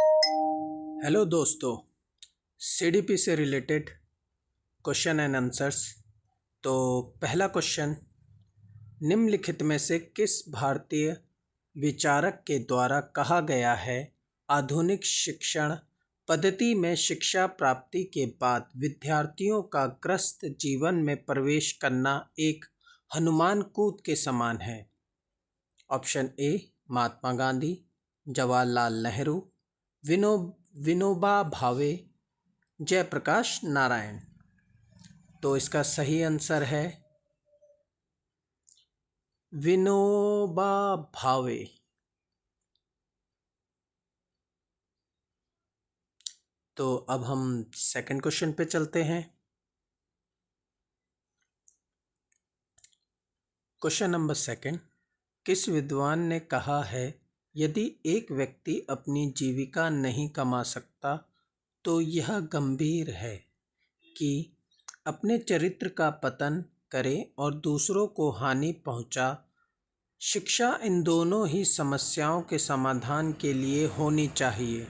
Hello दोस्तों, CDP से related question and answers. तो पहला क्वेश्चन, निम्नलिखित में से किस भारतीय विचारक के द्वारा कहा गया है आधुनिक शिक्षण पद्धति में शिक्षा प्राप्ति के बाद विद्यार्थियों का ग्रस्त जीवन में प्रवेश करना एक हनुमान कूद के समान है? Option A Mahatma Gandhi, Jawaharlal Nehru, Vinoba Bhave, Jayaprakash Narayan. तो इसका सही आंसर है विनोबा भावे। तो अब हम सेकंड क्वेश्चन पे चलते हैं। क्वेश्चन नंबर सेकंड, किस विद्वान ने कहा है यदि एक व्यक्ति अपनी जीविका नहीं कमा सकता तो यह गंभीर है कि अपने चरित्र का पतन करे और दूसरों को हानि पहुंचा। शिक्षा इन दोनों ही समस्याओं के समाधान के लिए होनी चाहिए।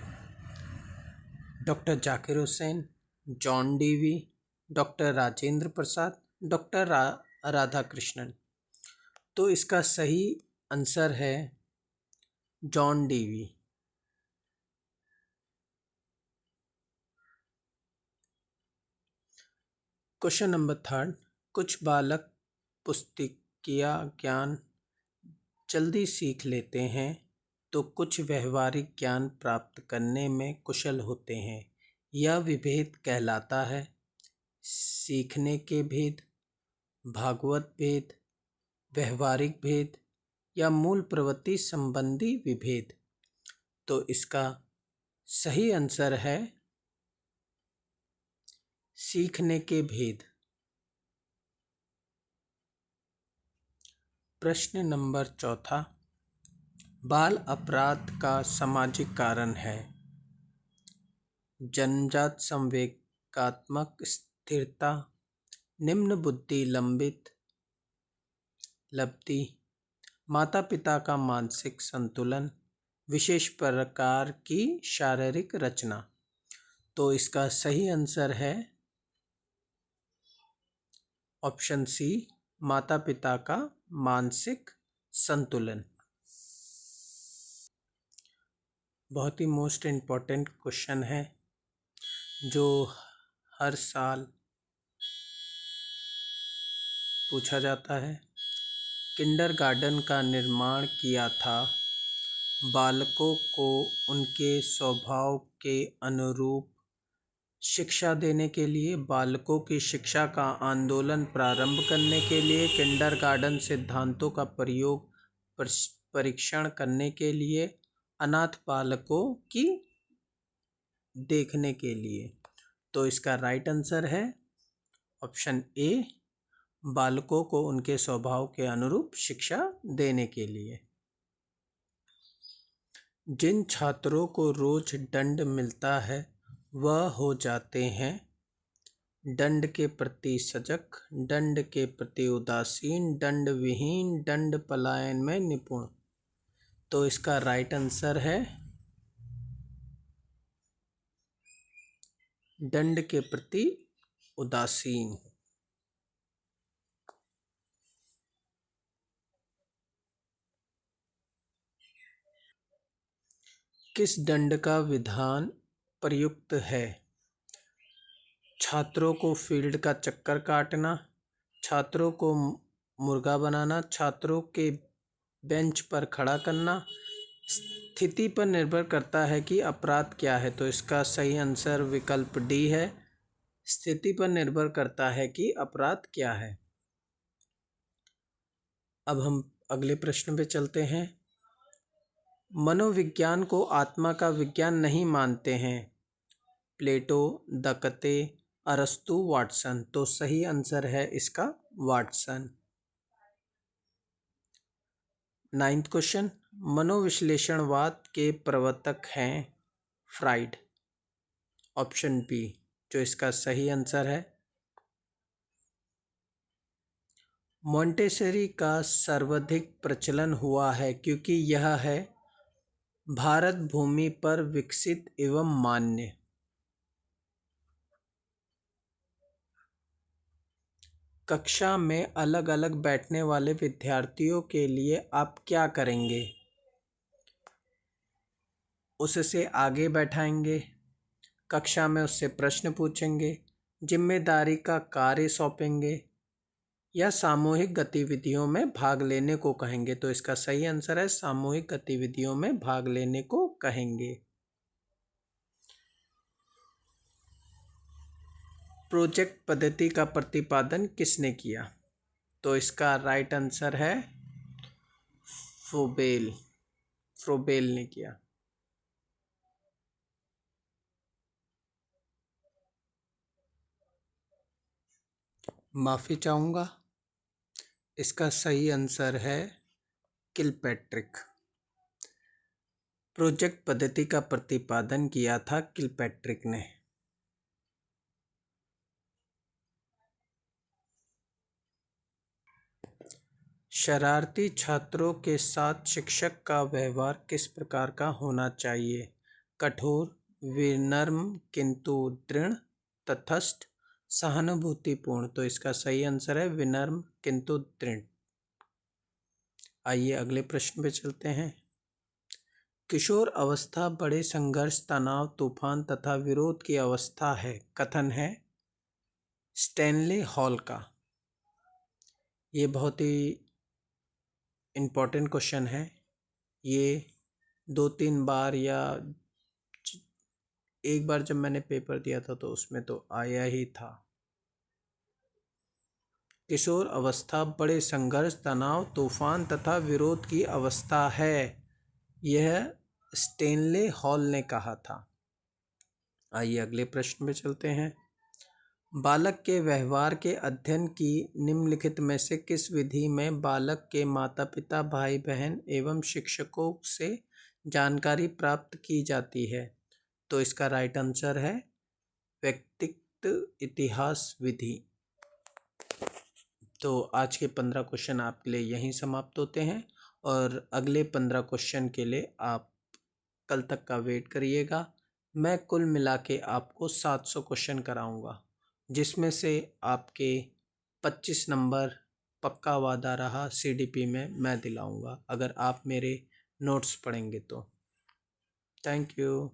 Doctor Zakir Hussain, John Dewey, doctor Rajendra Prasad, doctor Radhakrishnan. तो इसका सही आंसर है John Dewey. Question number third, कुछ बालक पुस्तकीय ज्ञान जल्दी सीख लेते हैं तो कुछ व्यवहारिक ज्ञान प्राप्त करने में कुशल होते हैं। यह विभेद कहलाता है सीखने के भेद, भागवत भेद, व्यवहारिक भेद या मूल प्रवृत्ति संबंधी विभेद। तो इसका सही आंसर है सीखने के भेद। प्रश्न नंबर चौथा, बाल अपराध का सामाजिक कारण है जन्मजात संवेगात्मक स्थिरता, निम्न बुद्धि लब्धि, माता पिता का मानसिक संतुलन, विशेष प्रकार की शारीरिक रचना। तो इसका सही आंसर है ऑप्शन सी, माता पिता का मानसिक संतुलन। बहुत ही मोस्ट इम्पॉर्टेंट क्वेश्चन है जो हर साल पूछा जाता है। किंडरगार्टन का निर्माण किया था बालकों को उनके स्वभाव के अनुरूप शिक्षा देने के लिए। बालकों की शिक्षा का आंदोलन प्रारंभ करने के लिए, किंडरगार्टन सिद्धांतों का प्रयोग परीक्षण करने के लिए, अनाथ बालकों की देखने के लिए। तो इसका राइट आंसर है ऑप्शन ए, बालकों को उनके स्वभाव के अनुरूप शिक्षा देने के लिए। जिन छात्रों को रोज दंड मिलता है वह हो जाते हैं दंड के प्रति सजग, दंड के प्रति उदासीन, दंड विहीन, दंड पलायन में निपुण। तो इसका राइट आंसर है दंड के प्रति उदासीन। किस दंड का विधान प्रयुक्त है? छात्रों को फील्ड का चक्कर काटना, छात्रों को मुर्गा बनाना, छात्रों के बेंच पर खड़ा करना। स्थिति पर निर्भर करता है कि अपराध क्या है। तो इसका सही आंसर विकल्प डी है, स्थिति पर निर्भर करता है कि अपराध क्या है। अब हम अगले प्रश्न पे चलते हैं। मनोविज्ञान को आत्मा का विज्ञान नहीं मानते हैं प्लेटो, दकते, अरस्तु, वाटसन। तो सही आंसर है इसका वाटसन। नाइन्थ क्वेश्चन, मनोविश्लेषणवाद के प्रवर्तक हैं फ्राइड। ऑप्शन बी जो इसका सही आंसर है। मॉन्टेसरी का सर्वाधिक प्रचलन हुआ है क्योंकि यह है भारत भूमि पर विकसित एवं मान्य। कक्षा में अलग अलग बैठने वाले विद्यार्थियों के लिए आप क्या करेंगे? उससे आगे बैठाएंगे, कक्षा में उससे प्रश्न पूछेंगे, जिम्मेदारी का कार्य सौंपेंगे या सामूहिक गतिविधियों में भाग लेने को कहेंगे। तो इसका सही आंसर है सामूहिक गतिविधियों में भाग लेने को कहेंगे। प्रोजेक्ट पद्धति का प्रतिपादन किसने किया? तो इसका राइट आंसर है फ्रोबेल। फ्रोबेल ने किया। माफी चाहूंगा, इसका सही आंसर है किलपैट्रिक। प्रोजेक्ट पद्धति का प्रतिपादन किया था किलपैट्रिक ने। शरारती छात्रों के साथ शिक्षक का व्यवहार किस प्रकार का होना चाहिए? कठोर, विनम्र किंतु दृढ़, तटस्थ, सहानुभूतिपूर्ण। तो इसका सही आंसर है विनम्र किंतु दृढ़। आइए अगले प्रश्न पे चलते हैं। किशोर अवस्था बड़े संघर्ष, तनाव, तूफान तथा विरोध की अवस्था है, कथन है स्टैनले हॉल का। ये बहुत ही इम्पोर्टेंट क्वेश्चन है। ये 2-3 बार या एक बार जब मैंने पेपर दिया था तो उसमें तो आया ही था। किशोर अवस्था बड़े संघर्ष, तनाव, तूफान तथा विरोध की अवस्था है, यह स्टैनले हॉल ने कहा था। आइए अगले प्रश्न में चलते हैं। बालक के व्यवहार के अध्ययन की निम्नलिखित में से किस विधि में बालक के माता पिता, भाई बहन एवं शिक्षकों से जानकारी प्राप्त की जाती है? तो इसका राइट आंसर है व्यक्तिगत इतिहास विधि। तो आज के 15 क्वेश्चन आपके लिए यहीं समाप्त होते हैं और अगले 15 क्वेश्चन के लिए आप कल तक का वेट करिएगा। मैं कुल मिला के आपको 700 क्वेश्चन कराऊंगा, जिसमें से आपके 25 नंबर पक्का वादा रहा सीडीपी में मैं दिलाऊंगा, अगर आप मेरे नोट्स पढ़ेंगे तो। Thank you.